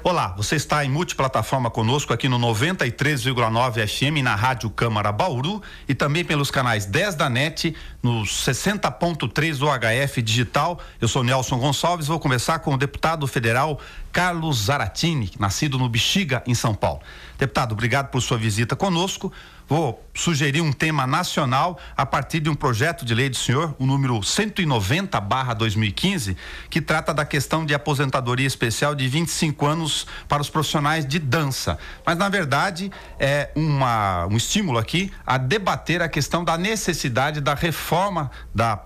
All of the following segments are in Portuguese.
Olá, você está em multiplataforma conosco aqui no 93,9 FM na Rádio Câmara Bauru e também pelos canais 10 da NET, no 60.3 do HF Digital. Eu sou Nelson Gonçalves, vou conversar com o deputado federal Carlos Zaratini, nascido no Bexiga, em São Paulo. Deputado, obrigado por sua visita conosco. Vou sugerir um tema nacional a partir de um projeto de lei do senhor, o número 190/2015, que trata da questão de aposentadoria especial de 25 anos para os profissionais de dança. Mas, na verdade, é um estímulo aqui a debater a questão da necessidade da reforma da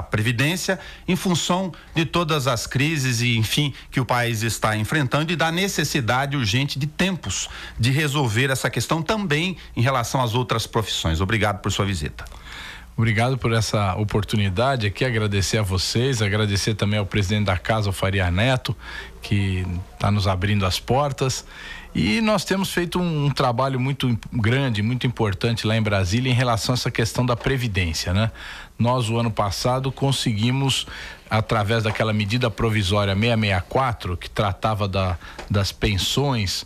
Previdência em função de todas as crises e, enfim, que o país está enfrentando e da necessidade urgente de tempos de resolver essa questão também em relação às outras profissões. Obrigado por sua visita. Obrigado por essa oportunidade aqui, agradecer a vocês, agradecer também ao presidente da casa, o Faria Neto, que está nos abrindo as portas. E nós temos feito um trabalho muito grande, muito importante lá em Brasília em relação a essa questão da Previdência, né? Nós, o ano passado, conseguimos, através daquela medida provisória 664, que tratava das pensões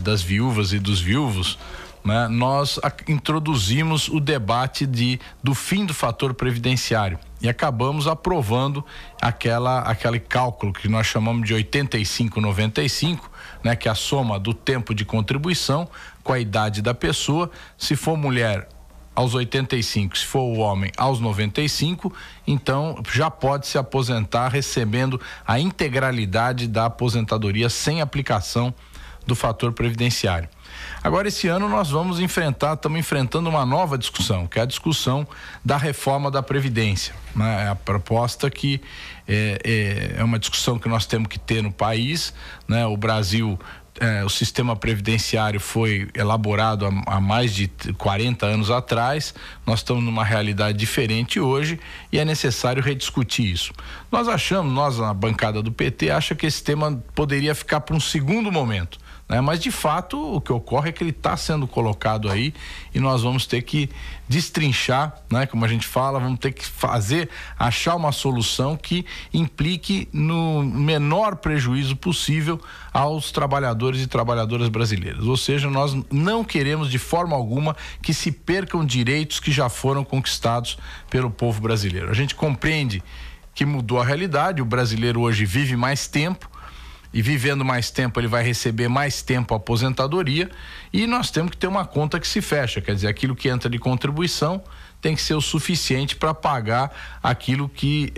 das viúvas e dos viúvos, né? Nós introduzimos o debate do fim do fator previdenciário e acabamos aprovando aquele cálculo que nós chamamos de 85-95, né? Que é a soma do tempo de contribuição com a idade da pessoa. Se for mulher, aos 85, se for o homem, aos 95, então já pode se aposentar recebendo a integralidade da aposentadoria sem aplicação do fator previdenciário. Agora, esse ano nós estamos enfrentando uma nova discussão, que é a discussão da reforma da Previdência, né? A proposta que é uma discussão que nós temos que ter no país, né? O Brasil, o sistema previdenciário foi elaborado há mais de 40 anos atrás. Nós estamos numa realidade diferente hoje e é necessário rediscutir isso. Nós, na bancada do PT, acha que esse tema poderia ficar para um segundo momento, né? Mas de fato o que ocorre é que ele está sendo colocado aí e nós vamos ter que destrinchar, né? Como a gente fala, vamos ter que achar uma solução que implique no menor prejuízo possível aos trabalhadores e trabalhadoras brasileiras. Ou seja, nós não queremos de forma alguma que se percam direitos que já foram conquistados pelo povo brasileiro. A gente compreende que mudou a realidade, o brasileiro hoje vive mais tempo, e vivendo mais tempo ele vai receber mais tempo a aposentadoria e nós temos que ter uma conta que se fecha, quer dizer, aquilo que entra de contribuição tem que ser o suficiente para pagar aquilo que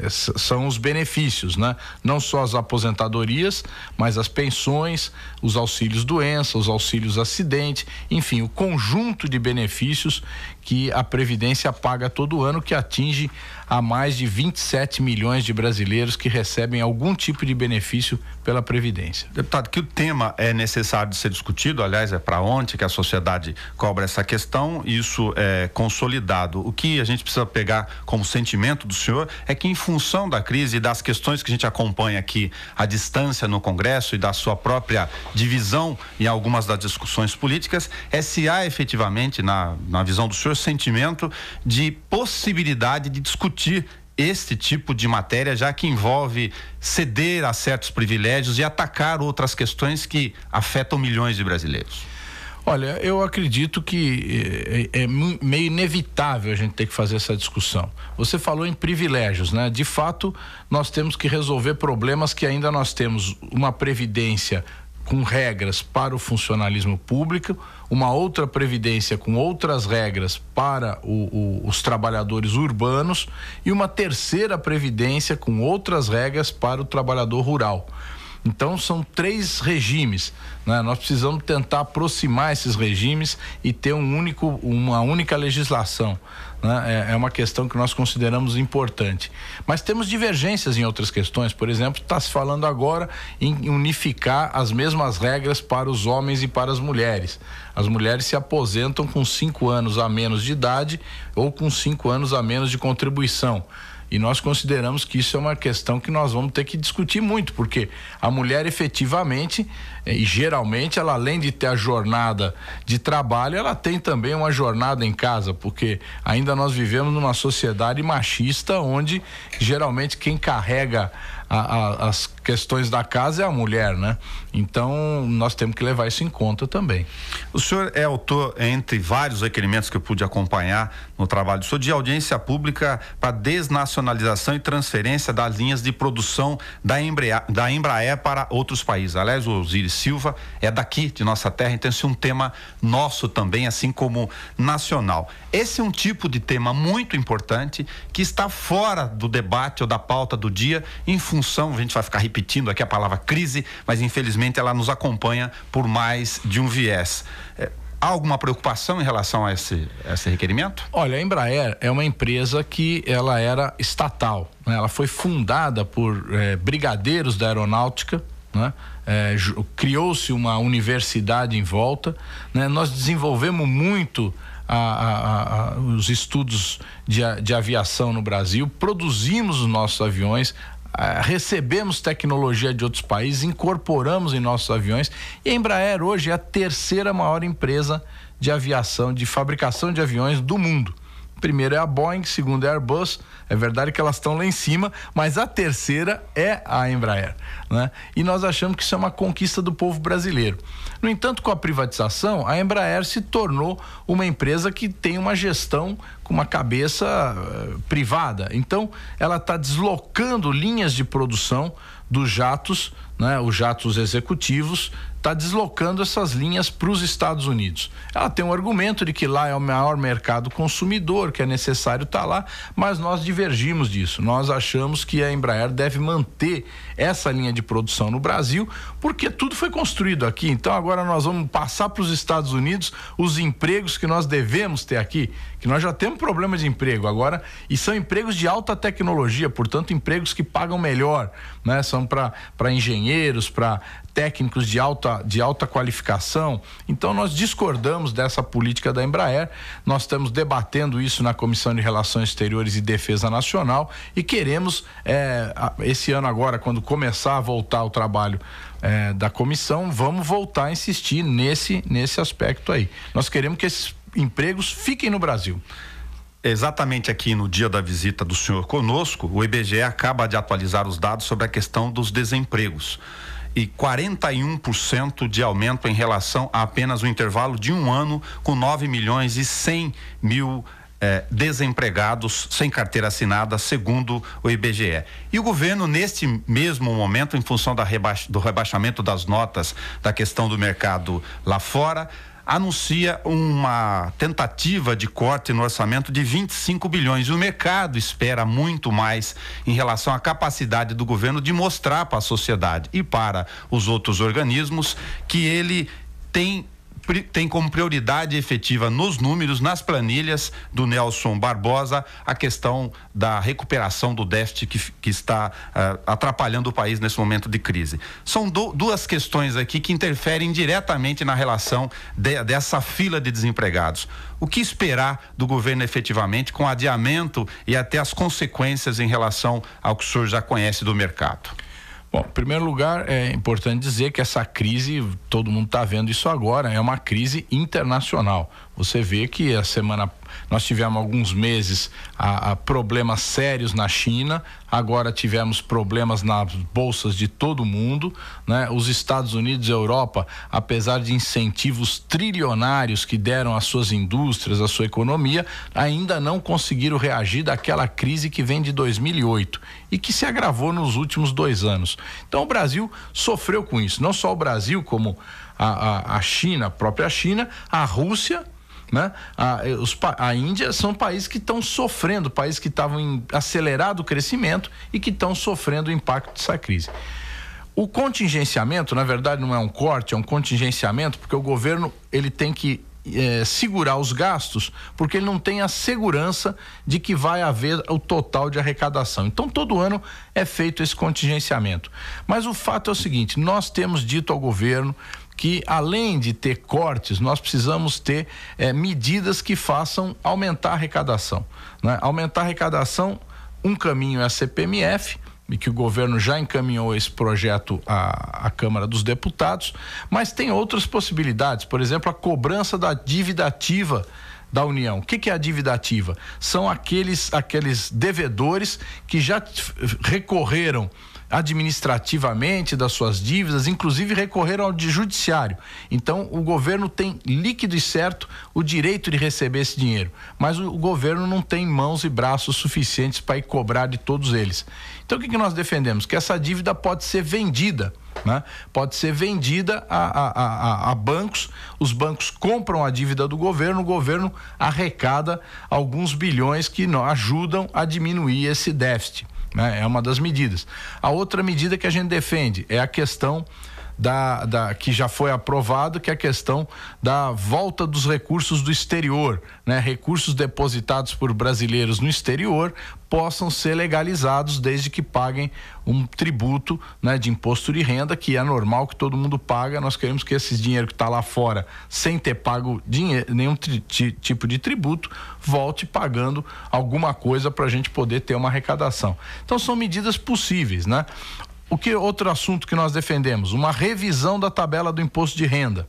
são os benefícios, né? Não só as aposentadorias, mas as pensões, os auxílios doença, os auxílios acidente, enfim, o conjunto de benefícios que a Previdência paga todo ano, que atinge a mais de 27 milhões de brasileiros que recebem algum tipo de benefício pela Previdência. Deputado, que o tema é necessário de ser discutido, aliás, é para ontem que a sociedade cobra essa questão, isso é consolidado. O que a gente precisa pegar como sentimento do senhor é que, em função da crise e das questões que a gente acompanha aqui à distância no Congresso e da sua própria divisão em algumas das discussões políticas, se há efetivamente, na visão do senhor, sentimento de possibilidade de discutir este tipo de matéria, já que envolve ceder a certos privilégios e atacar outras questões que afetam milhões de brasileiros. Olha, eu acredito que é meio inevitável a gente ter que fazer essa discussão. Você falou em privilégios, né? De fato, nós temos que resolver problemas que ainda nós temos uma previdência com regras para o funcionalismo público, uma outra previdência com outras regras para os trabalhadores urbanos e uma terceira previdência com outras regras para o trabalhador rural. Então são 3 regimes, né? Nós precisamos tentar aproximar esses regimes e ter uma única legislação, né? É uma questão que nós consideramos importante. Mas temos divergências em outras questões. Por exemplo, está se falando agora em unificar as mesmas regras para os homens e para as mulheres. As mulheres se aposentam com 5 anos a menos de idade ou com 5 anos a menos de contribuição. E nós consideramos que isso é uma questão que nós vamos ter que discutir muito, porque a mulher efetivamente e geralmente ela, além de ter a jornada de trabalho, ela tem também uma jornada em casa, porque ainda nós vivemos numa sociedade machista onde geralmente quem carrega as questões da casa é a mulher, né? Então nós temos que levar isso em conta também. O senhor é autor, entre vários requerimentos que eu pude acompanhar no trabalho do senhor, de audiência pública para desnacionalização e transferência das linhas de produção da Embraer para outros países. Aliás, o Osiris Silva é daqui, de nossa terra, então esse é um tema nosso também, assim como nacional. Esse é um tipo de tema muito importante que está fora do debate ou da pauta do dia, em função, a gente vai ficar repetindo aqui a palavra crise, mas infelizmente ela nos acompanha por mais de um viés. Há alguma preocupação em relação a esse requerimento? Olha, a Embraer é uma empresa que ela era estatal, né? Ela foi fundada por brigadeiros da aeronáutica, né? Criou-se uma universidade em volta, né? Nós desenvolvemos muito os estudos de aviação no Brasil, produzimos os nossos aviões, recebemos tecnologia de outros países, incorporamos em nossos aviões, e a Embraer hoje é a terceira maior empresa de aviação, de fabricação de aviões do mundo. Primeiro é a Boeing, segundo é a Airbus. É verdade que elas estão lá em cima, mas a terceira é a Embraer, né? E nós achamos que isso é uma conquista do povo brasileiro. No entanto, com a privatização, a Embraer se tornou uma empresa que tem uma gestão com uma cabeça privada. Então, ela está deslocando linhas de produção dos jatos, né? Os jatos executivos, está deslocando essas linhas para os Estados Unidos. Ela tem um argumento de que lá é o maior mercado consumidor, que é necessário estar lá, mas nós divergimos disso. Nós achamos que a Embraer deve manter essa linha de produção no Brasil, porque tudo foi construído aqui. Então agora nós vamos passar para os Estados Unidos os empregos que nós devemos ter aqui, que nós já temos problema de emprego agora, e são empregos de alta tecnologia, portanto empregos que pagam melhor, né? São para engenheiros, para técnicos de alta qualificação. Então nós discordamos dessa política da Embraer. Nós estamos debatendo isso na Comissão de Relações Exteriores e Defesa Nacional e queremos esse ano agora, quando começar a voltar o trabalho da comissão, vamos voltar a insistir nesse aspecto aí. Nós queremos que esses empregos fiquem no Brasil. Exatamente aqui no dia da visita do senhor conosco, o IBGE acaba de atualizar os dados sobre a questão dos desempregos. E 41% de aumento em relação a apenas um intervalo de um ano, com 9.100.000 desempregados sem carteira assinada, segundo o IBGE. E o governo, neste mesmo momento, em função do rebaixamento das notas da questão do mercado lá fora, anuncia uma tentativa de corte no orçamento de 25 bilhões. E o mercado espera muito mais em relação à capacidade do governo de mostrar para a sociedade e para os outros organismos que ele tem como prioridade efetiva nos números, nas planilhas do Nelson Barbosa, a questão da recuperação do déficit que está atrapalhando o país nesse momento de crise. São duas questões aqui que interferem diretamente na relação dessa fila de desempregados. O que esperar do governo efetivamente com adiamento e até as consequências em relação ao que o senhor já conhece do mercado? Bom, em primeiro lugar, é importante dizer que essa crise, todo mundo está vendo isso agora, é uma crise internacional. Você vê que nós tivemos alguns meses a problemas sérios na China, agora tivemos problemas nas bolsas de todo mundo, né? Os Estados Unidos e a Europa, apesar de incentivos trilionários que deram às suas indústrias, à sua economia, ainda não conseguiram reagir daquela crise que vem de 2008 e que se agravou nos últimos 2 anos. Então o Brasil sofreu com isso, não só o Brasil, como a China, a própria China, a Rússia, né? A Índia são países que estão sofrendo, países que estavam em acelerado crescimento e que estão sofrendo o impacto dessa crise. O contingenciamento, na verdade, não é um corte, é um contingenciamento, porque o governo ele tem que segurar os gastos, porque ele não tem a segurança de que vai haver o total de arrecadação. Então todo ano é feito esse contingenciamento. Mas o fato é o seguinte: nós temos dito ao governo que, além de ter cortes, nós precisamos ter medidas que façam aumentar a arrecadação, né? Aumentar a arrecadação Um caminho é a CPMF, e que o governo já encaminhou esse projeto à Câmara dos Deputados, mas tem outras possibilidades, por exemplo, a cobrança da dívida ativa da União. O que é a dívida ativa? São aqueles devedores que já recorreram administrativamente das suas dívidas, inclusive recorreram ao judiciário. Então, o governo tem líquido e certo o direito de receber esse dinheiro, mas o governo não tem mãos e braços suficientes para ir cobrar de todos eles. Então, o que nós defendemos? Que essa dívida pode ser vendida, né? Pode ser vendida a bancos, os bancos compram a dívida do governo, o governo arrecada alguns bilhões que ajudam a diminuir esse déficit. É uma das medidas. A outra medida que a gente defende é a questão que já foi aprovado, que é a questão da volta dos recursos do exterior, né? Recursos depositados por brasileiros no exterior possam ser legalizados desde que paguem um tributo, né, de imposto de renda, que é normal que todo mundo paga. Nós queremos que esse dinheiro que está lá fora, sem ter pago nenhum tipo de tributo, volte pagando alguma coisa para a gente poder ter uma arrecadação. Então são medidas possíveis, né? Outro assunto que nós defendemos? Uma revisão da tabela do imposto de renda,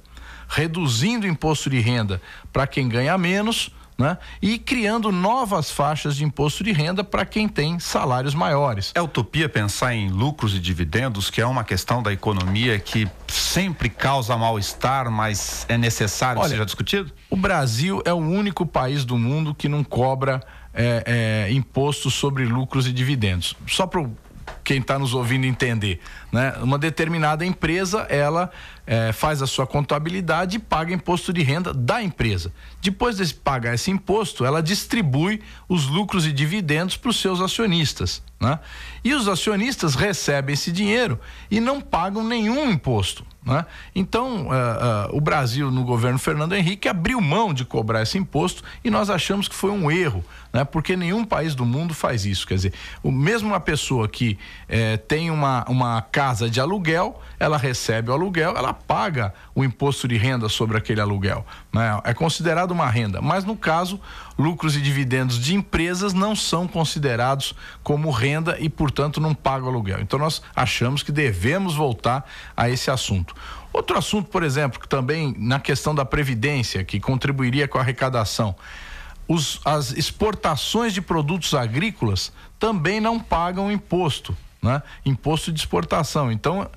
reduzindo o imposto de renda para quem ganha menos, né? E criando novas faixas de imposto de renda para quem tem salários maiores. É utopia pensar em lucros e dividendos, que é uma questão da economia que sempre causa mal-estar, mas é necessário que seja discutido? O Brasil é o único país do mundo que não cobra imposto sobre lucros e dividendos. Só para quem está nos ouvindo entender, né? Uma determinada empresa, ela faz a sua contabilidade e paga imposto de renda da empresa. Depois de pagar esse imposto, ela distribui os lucros e dividendos para os seus acionistas, né? E os acionistas recebem esse dinheiro e não pagam nenhum imposto, né? Então, o Brasil, no governo Fernando Henrique, abriu mão de cobrar esse imposto e nós achamos que foi um erro, né? Porque nenhum país do mundo faz isso. Quer dizer, mesmo uma pessoa que tem uma casa de aluguel, ela recebe o aluguel, ela paga o imposto de renda sobre aquele aluguel, né? É considerado uma renda, mas no caso, lucros e dividendos de empresas não são considerados como renda e, portanto, não pagam aluguel. Então nós achamos que devemos voltar a esse assunto. Outro assunto, por exemplo, que também na questão da previdência, que contribuiria com a arrecadação, as exportações de produtos agrícolas também não pagam imposto, né? Imposto de exportação. Então,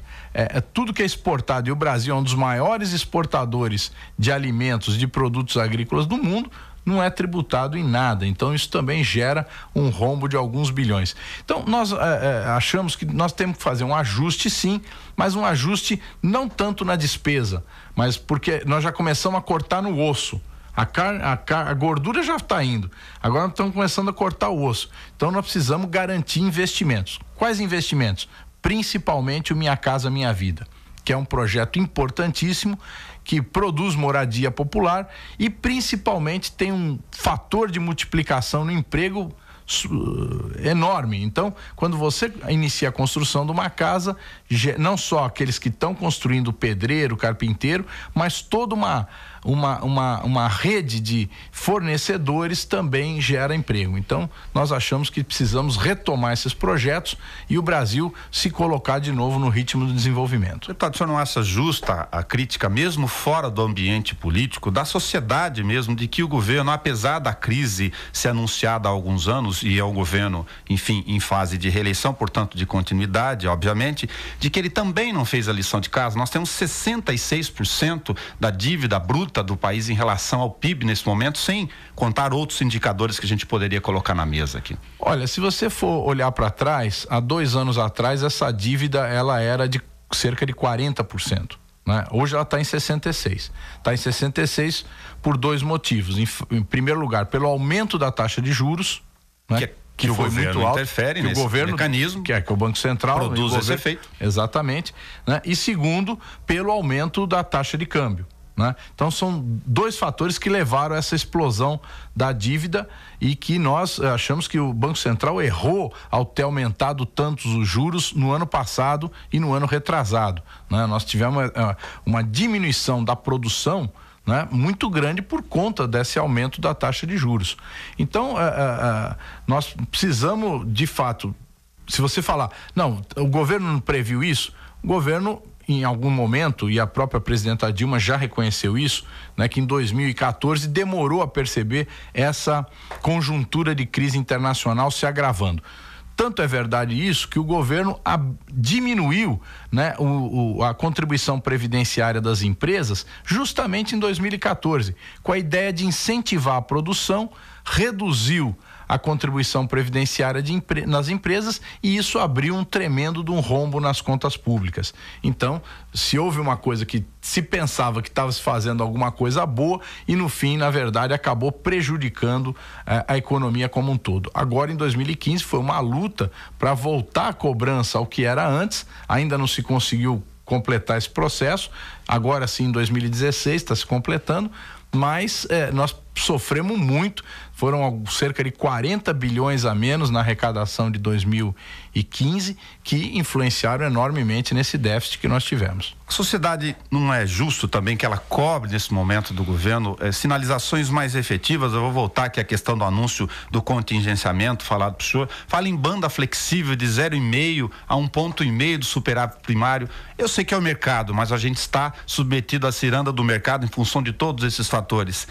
tudo que é exportado, e o Brasil é um dos maiores exportadores de alimentos, de produtos agrícolas do mundo, não é tributado em nada. Então isso também gera um rombo de alguns bilhões. Então nós achamos que nós temos que fazer um ajuste, sim, mas um ajuste não tanto na despesa, mas porque nós já começamos a cortar no osso. A gordura já está indo, agora nós estamos começando a cortar o osso. Então nós precisamos garantir investimentos. Quais investimentos? Principalmente o Minha Casa Minha Vida, que é um projeto importantíssimo, que produz moradia popular e principalmente tem um fator de multiplicação no emprego enorme. Então, quando você inicia a construção de uma casa, não só aqueles que estão construindo, pedreiro, carpinteiro, mas toda uma rede de fornecedores também gera emprego. Então, nós achamos que precisamos retomar esses projetos e o Brasil se colocar de novo no ritmo do desenvolvimento. Deputado, o senhor não acha justa a crítica, mesmo fora do ambiente político, da sociedade mesmo, de que o governo, apesar da crise ser anunciada há alguns anos, e é um governo, enfim, em fase de reeleição, portanto de continuidade, obviamente, de que ele também não fez a lição de casa? Nós temos 66% da dívida bruta do país em relação ao PIB nesse momento, sem contar outros indicadores que a gente poderia colocar na mesa aqui. Olha, se você for olhar para trás, há 2 anos atrás, essa dívida ela era de cerca de 40%. Né? Hoje ela está em 66%. Está em 66% por 2 motivos. Em primeiro lugar, pelo aumento da taxa de juros, né? Que foi muito alto, interfere nesse mecanismo, que o Banco Central produz esse efeito. Exatamente, né? E segundo, pelo aumento da taxa de câmbio, né? Então são 2 fatores que levaram a essa explosão da dívida e que nós achamos que o Banco Central errou ao ter aumentado tantos os juros no ano passado e no ano retrasado, né? Nós tivemos uma diminuição da produção, né, muito grande por conta desse aumento da taxa de juros. Então, nós precisamos, de fato, se você falar, não, o governo não previu isso, o governo, em algum momento, e a própria presidenta Dilma já reconheceu isso, né, que em 2014 demorou a perceber essa conjuntura de crise internacional se agravando. Tanto é verdade isso que o governo diminuiu, né, a contribuição previdenciária das empresas justamente em 2014, com a ideia de incentivar a produção, reduziu a contribuição previdenciária nas empresas e isso abriu um tremendo de um rombo nas contas públicas. Então, se houve uma coisa que se pensava que estava se fazendo alguma coisa boa e no fim, na verdade, acabou prejudicando a economia como um todo. Agora, em 2015, foi uma luta para voltar a cobrança ao que era antes, ainda não se conseguiu completar esse processo, agora sim, em 2016 está se completando, mas nós sofremos muito, foram cerca de 40 bilhões a menos na arrecadação de 2015, que influenciaram enormemente nesse déficit que nós tivemos. A sociedade não é justo também que ela cobre nesse momento do governo sinalizações mais efetivas? Eu vou voltar aqui à questão do anúncio do contingenciamento falado para o senhor. Fala em banda flexível de 0,5 a 1,5 ponto do superávit primário. Eu sei que é o mercado, mas a gente está submetido à ciranda do mercado em função de todos esses fatores.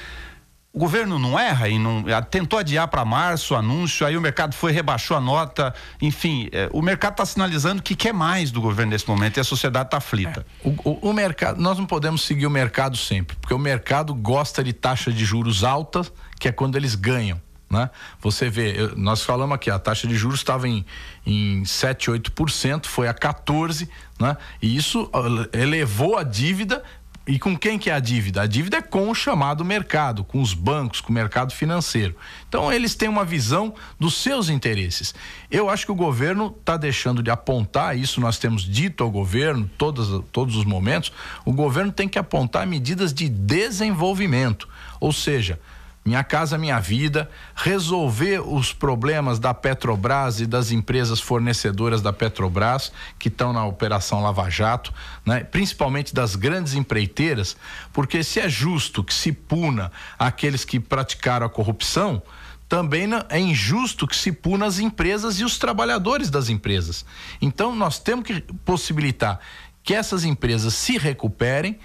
O governo não erra e não tentou adiar para março o anúncio, aí o mercado rebaixou a nota, enfim, o mercado está sinalizando que quer mais do governo nesse momento e a sociedade está aflita. O mercado, nós não podemos seguir o mercado sempre, porque o mercado gosta de taxa de juros alta, que é quando eles ganham, né? Você vê, nós falamos aqui, a taxa de juros estava em 7, 8%, foi a 14%, né? E isso elevou a dívida. E com quem que é a dívida? A dívida é com o chamado mercado, com os bancos, com o mercado financeiro. Então eles têm uma visão dos seus interesses. Eu acho que o governo está deixando de apontar, isso nós temos dito ao governo, todos os momentos, o governo tem que apontar medidas de desenvolvimento, ou seja, Minha Casa Minha Vida, resolver os problemas da Petrobras e das empresas fornecedoras da Petrobras que estão na Operação Lava Jato, né? Principalmente das grandes empreiteiras, porque se é justo que se puna aqueles que praticaram a corrupção, também é injusto que se puna as empresas e os trabalhadores das empresas. Então nós temos que possibilitar que essas empresas se recuperem,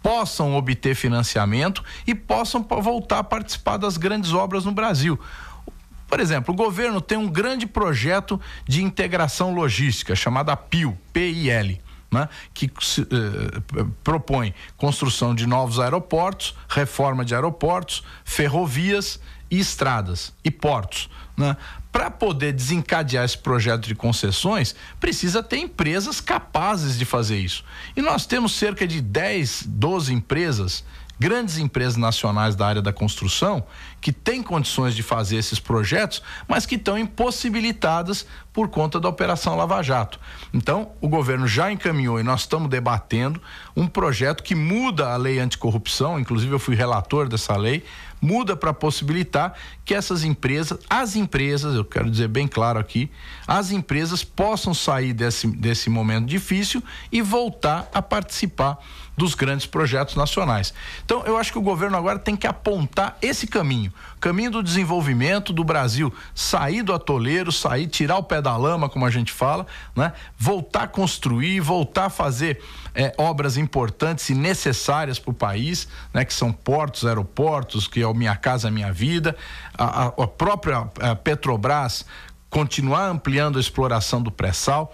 possam obter financiamento e possam voltar a participar das grandes obras no Brasil. Por exemplo, o governo tem um grande projeto de integração logística chamada PIL, P-I-L, né? Que propõe construção de novos aeroportos, reforma de aeroportos, ferrovias e estradas e portos, né? Para poder desencadear esse projeto de concessões, precisa ter empresas capazes de fazer isso. E nós temos cerca de 10, 12 empresas, grandes empresas nacionais da área da construção, que têm condições de fazer esses projetos, mas que estão impossibilitadas por conta da Operação Lava Jato. Então, o governo já encaminhou e nós estamos debatendo um projeto que muda a lei anticorrupção, inclusive eu fui relator dessa lei, muda para possibilitar que essas empresas, eu quero dizer bem claro aqui, as empresas possam sair desse momento difícil e voltar a participar dos grandes projetos nacionais. Então, eu acho que o governo agora tem que apontar esse caminho do desenvolvimento do Brasil, sair do atoleiro, tirar o pé da lama, como a gente fala, né? Voltar a construir, voltar a fazer obras importantes e necessárias para o país, né? Que são portos, aeroportos, que é o Minha Casa Minha Vida, a própria Petrobras continuar ampliando a exploração do pré-sal.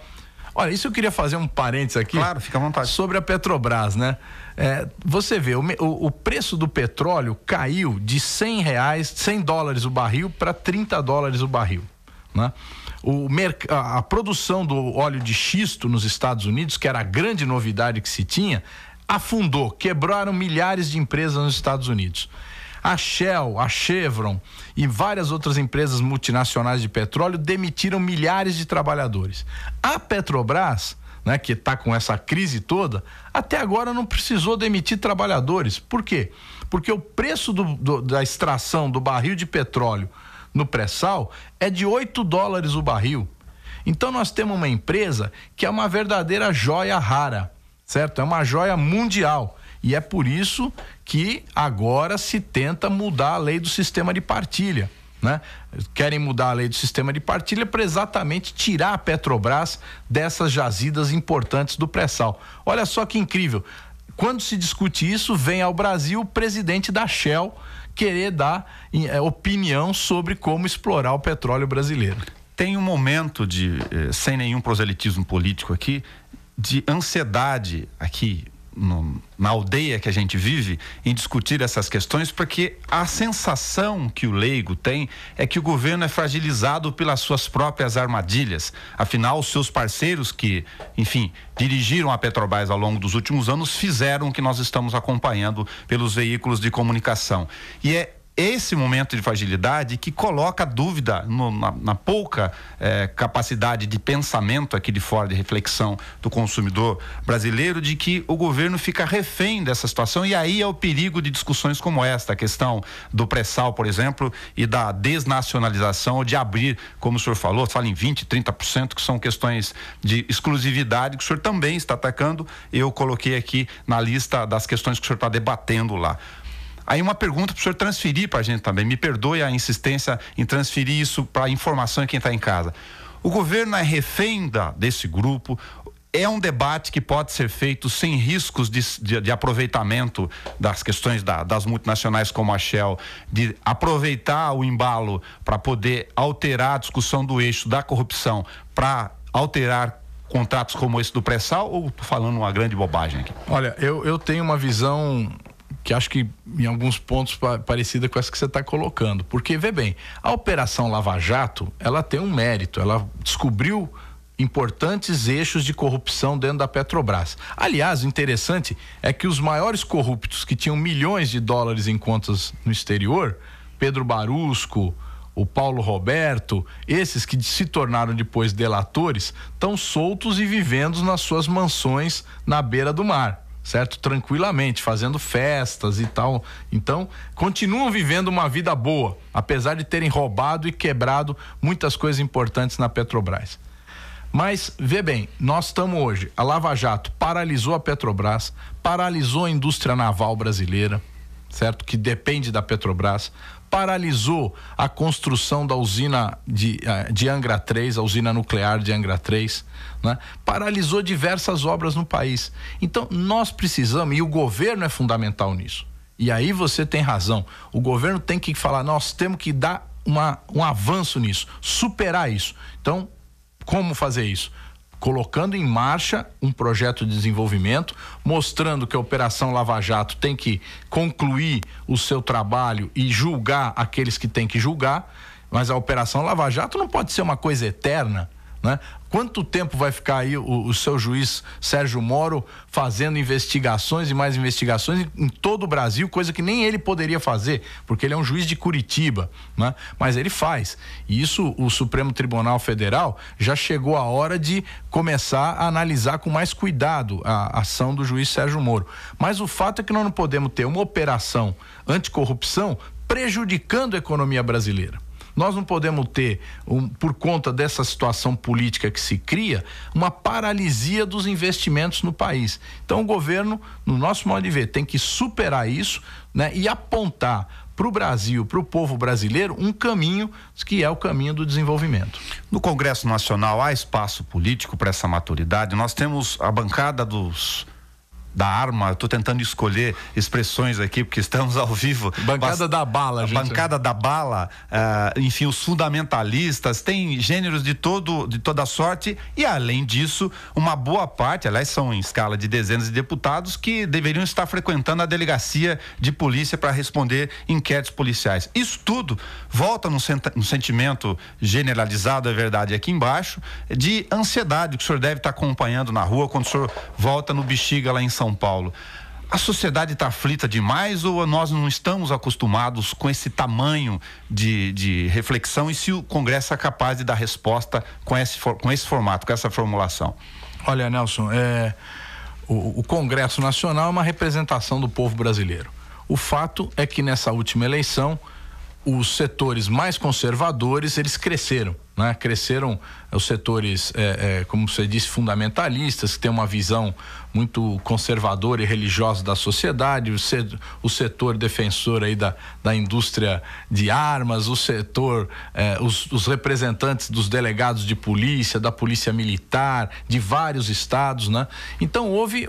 Olha, isso eu queria fazer um parênteses aqui. Claro, fica à vontade. Sobre a Petrobras, né? Você vê, o preço do petróleo caiu de $100 o barril para $30 o barril, né? A produção do óleo de xisto nos Estados Unidos, que era a grande novidade que se tinha, afundou, quebraram milhares de empresas nos Estados Unidos. A Shell, a Chevron e várias outras empresas multinacionais de petróleo demitiram milhares de trabalhadores. A Petrobras, né, que está com essa crise toda, até agora não precisou demitir trabalhadores. Por quê? Porque o preço da extração do barril de petróleo no pré-sal é de $8 o barril. Então nós temos uma empresa que é uma verdadeira joia rara, certo? É uma joia mundial. E é por isso que agora se tenta mudar a lei do sistema de partilha, né? Querem mudar a lei do sistema de partilha para exatamente tirar a Petrobras dessas jazidas importantes do pré-sal. Olha só que incrível. Quando se discute isso, vem ao Brasil o presidente da Shell querer dar opinião sobre como explorar o petróleo brasileiro. Tem um momento sem nenhum proselitismo político aqui, de ansiedade aqui na aldeia que a gente vive em discutir essas questões, porque a sensação que o leigo tem é que o governo é fragilizado pelas suas próprias armadilhas. Afinal, os seus parceiros que, enfim, dirigiram a Petrobras ao longo dos últimos anos fizeram o que nós estamos acompanhando pelos veículos de comunicação. E é esse momento de fragilidade que coloca dúvida na pouca capacidade de pensamento aqui de fora, de reflexão do consumidor brasileiro, de que o governo fica refém dessa situação. E aí é o perigo de discussões como esta, a questão do pré-sal, por exemplo, e da desnacionalização, ou de abrir, como o senhor falou, fala em 20%, 30%, que são questões de exclusividade que o senhor também está atacando. Eu coloquei aqui na lista das questões que o senhor está debatendo lá. Aí uma pergunta para o senhor transferir para a gente também, me perdoe a insistência em transferir isso para a informação de quem está em casa. O governo é refém desse grupo, é um debate que pode ser feito sem riscos de aproveitamento das questões das multinacionais como a Shell, de aproveitar o embalo para poder alterar a discussão do eixo da corrupção, para alterar contratos como esse do pré-sal, ou estou falando uma grande bobagem aqui? Olha, eu tenho uma visão que acho que em alguns pontos parecida com essa que você está colocando, porque vê bem, a Operação Lava Jato, ela tem um mérito, ela descobriu importantes eixos de corrupção dentro da Petrobras. Aliás, o interessante é que os maiores corruptos que tinham milhões de dólares em contas no exterior, Pedro Barusco, o Paulo Roberto, esses que se tornaram depois delatores, estão soltos e vivendo nas suas mansões na beira do mar, certo? Tranquilamente, fazendo festas e tal. Então, continuam vivendo uma vida boa, apesar de terem roubado e quebrado muitas coisas importantes na Petrobras. Mas, vê bem, nós estamos hoje, a Lava Jato paralisou a Petrobras, paralisou a indústria naval brasileira, certo? Que depende da Petrobras, paralisou a construção da usina de Angra 3, a usina nuclear de Angra 3, né? Paralisou diversas obras no país. Então, nós precisamos, e o governo é fundamental nisso. E aí você tem razão, o governo tem que falar, nós temos que dar um avanço nisso, superar isso. Então, como fazer isso? Colocando em marcha um projeto de desenvolvimento, mostrando que a Operação Lava Jato tem que concluir o seu trabalho e julgar aqueles que tem que julgar, mas a Operação Lava Jato não pode ser uma coisa eterna, né? Quanto tempo vai ficar aí o seu juiz Sérgio Moro fazendo investigações e mais investigações em todo o Brasil, coisa que nem ele poderia fazer, porque ele é um juiz de Curitiba, né? Mas ele faz. E isso o Supremo Tribunal Federal já chegou a hora de começar a analisar com mais cuidado a ação do juiz Sérgio Moro. Mas o fato é que nós não podemos ter uma operação anticorrupção prejudicando a economia brasileira. Nós não podemos ter, por conta dessa situação política que se cria, uma paralisia dos investimentos no país. Então o governo, no nosso modo de ver, tem que superar isso, né, e apontar para o Brasil, para o povo brasileiro, um caminho que é o caminho do desenvolvimento. No Congresso Nacional há espaço político para essa maturidade. Nós temos a bancada da arma, estou tentando escolher expressões aqui porque estamos ao vivo. Bancada da bala, gente. Bancada da bala, enfim, os fundamentalistas, tem gêneros de toda sorte, e além disso, uma boa parte, aliás, são em escala de dezenas de deputados que deveriam estar frequentando a delegacia de polícia para responder inquéritos policiais. Isso tudo volta num sentimento generalizado, é verdade, aqui embaixo, de ansiedade que o senhor deve estar acompanhando na rua quando o senhor volta no Bexiga lá em São Paulo. A sociedade está aflita demais, ou nós não estamos acostumados com esse tamanho de reflexão, e se o Congresso é capaz de dar resposta com esse formato, com essa formulação? Olha, Nelson, o Congresso Nacional é uma representação do povo brasileiro. O fato é que nessa última eleição os setores mais conservadores, eles cresceram, né? Cresceram os setores, como você disse, fundamentalistas, que têm uma visão muito conservadora e religiosa da sociedade, o setor defensor aí da indústria de armas, o setor, os representantes dos delegados de polícia, da polícia militar, de vários estados, né? Então houve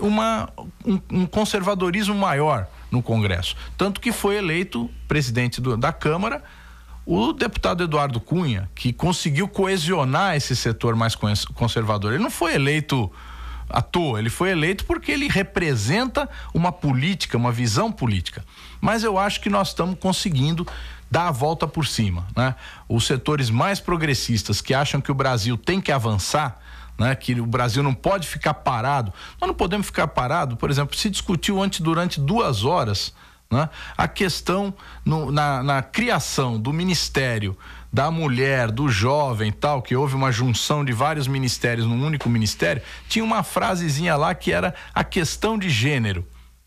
um conservadorismo maior no Congresso, tanto que foi eleito presidente da Câmara o deputado Eduardo Cunha, que conseguiu coesionar esse setor mais conservador. Ele não foi eleito à toa, ele foi eleito porque ele representa uma política, uma visão política. Mas eu acho que nós estamos conseguindo dar a volta por cima, né? Os setores mais progressistas que acham que o Brasil tem que avançar, né, que o Brasil não pode ficar parado. Nós não podemos ficar parado. Por exemplo, se discutiu durante 2 horas, né, a questão na criação do Ministério da Mulher, do Jovem, tal, que houve uma junção de vários ministérios num único ministério. Tinha uma frasezinha lá que era a questão de gênero,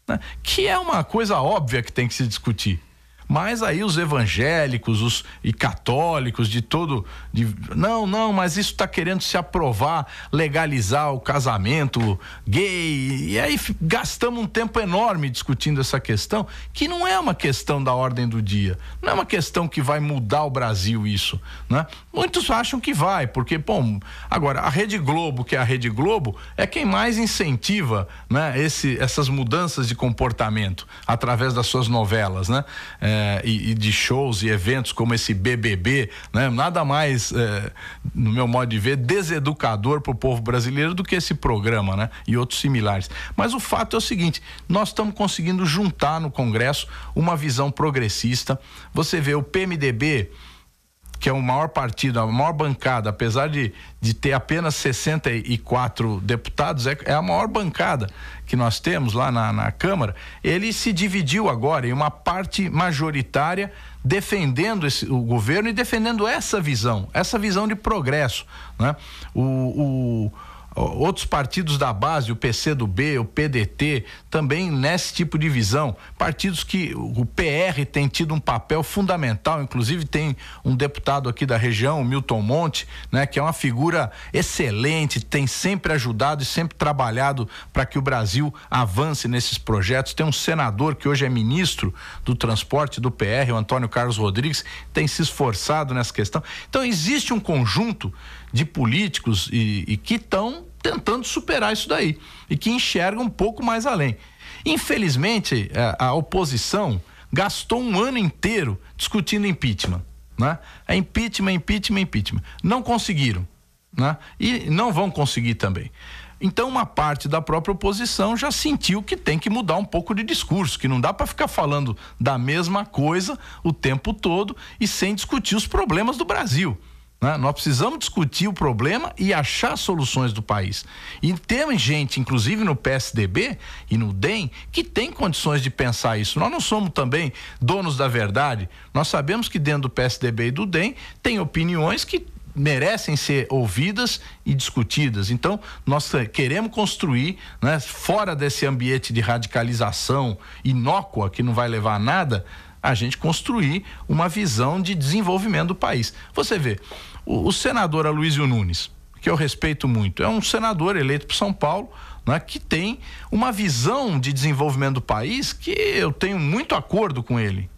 né, que é uma coisa óbvia que tem que se discutir. Mas aí os evangélicos e católicos não, mas isso está querendo se aprovar, legalizar o casamento gay, e aí gastamos um tempo enorme discutindo essa questão, que não é uma questão da ordem do dia, não é uma questão que vai mudar o Brasil isso, né? Muitos acham que vai, porque, bom, agora a Rede Globo, que é a Rede Globo, é quem mais incentiva, né, essas mudanças de comportamento através das suas novelas, né? E de shows e eventos como esse BBB, né? Nada mais, no meu modo de ver, deseducador para o povo brasileiro do que esse programa, né? E outros similares. Mas o fato é o seguinte: nós estamos conseguindo juntar no Congresso uma visão progressista. Você vê o PMDB, que é o maior partido, a maior bancada, apesar de ter apenas 64 deputados, é a maior bancada que nós temos lá na Câmara. Ele se dividiu agora em uma parte majoritária defendendo o governo e defendendo essa visão de progresso, né? Outros partidos da base, o PCdoB, o PDT, também nesse tipo de visão. Partidos que o PR tem tido um papel fundamental, inclusive tem um deputado aqui da região, o Milton Monte, né, que é uma figura excelente, tem sempre ajudado e sempre trabalhado para que o Brasil avance nesses projetos. Tem um senador que hoje é ministro do transporte do PR, o Antônio Carlos Rodrigues, tem se esforçado nessa questão. Então existe um conjunto de políticos e que estão tentando superar isso daí e que enxergam um pouco mais além. Infelizmente, a oposição gastou um ano inteiro discutindo impeachment, né? Impeachment. Não conseguiram, né? E não vão conseguir também. Então uma parte da própria oposição já sentiu que tem que mudar um pouco de discurso, que não dá para ficar falando da mesma coisa o tempo todo e sem discutir os problemas do Brasil, né? Nós precisamos discutir o problema e achar soluções do país. E tem gente, inclusive no PSDB e no DEM, que tem condições de pensar isso. Nós não somos também donos da verdade. Nós sabemos que dentro do PSDB e do DEM tem opiniões que merecem ser ouvidas e discutidas. Então, nós queremos construir, né, fora desse ambiente de radicalização inócua, que não vai levar a nada, a gente construir uma visão de desenvolvimento do país. Você vê, o senador Aloysio Nunes, que eu respeito muito, é um senador eleito por São Paulo, né, que tem uma visão de desenvolvimento do país que eu tenho muito acordo com ele.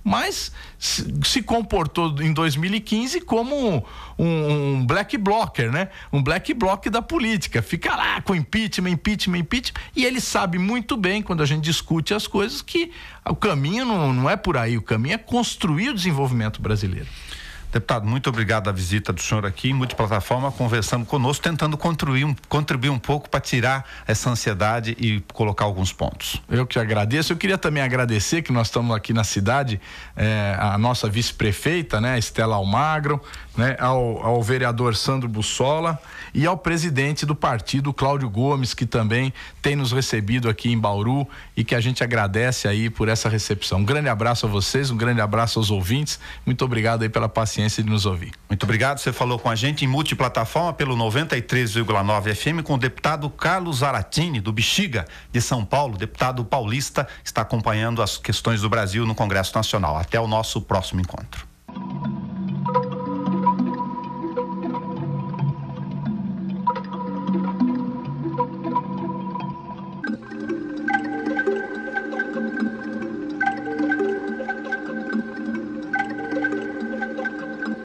Mas se comportou em 2015 como um black blocker, né? Um black bloc da política. Fica lá com impeachment. E ele sabe muito bem, quando a gente discute as coisas, que o caminho não é por aí. O caminho é construir o desenvolvimento brasileiro. Deputado, muito obrigado a visita do senhor aqui em multiplataforma, conversando conosco, tentando contribuir um pouco para tirar essa ansiedade e colocar alguns pontos. Eu que agradeço. Eu queria também agradecer que nós estamos aqui na cidade, a nossa vice-prefeita, né, Estela Almagro, né, ao vereador Sandro Bussola e ao presidente do partido, Cláudio Gomes, que também tem nos recebido aqui em Bauru e que a gente agradece aí por essa recepção. Um grande abraço a vocês, um grande abraço aos ouvintes. Muito obrigado aí pela paciência paciência de nos ouvir. Muito obrigado. Você falou com a gente em multiplataforma pelo 93,9 FM com o deputado Carlos Zaratini, do Bexiga, de São Paulo, deputado paulista, que está acompanhando as questões do Brasil no Congresso Nacional. Até o nosso próximo encontro.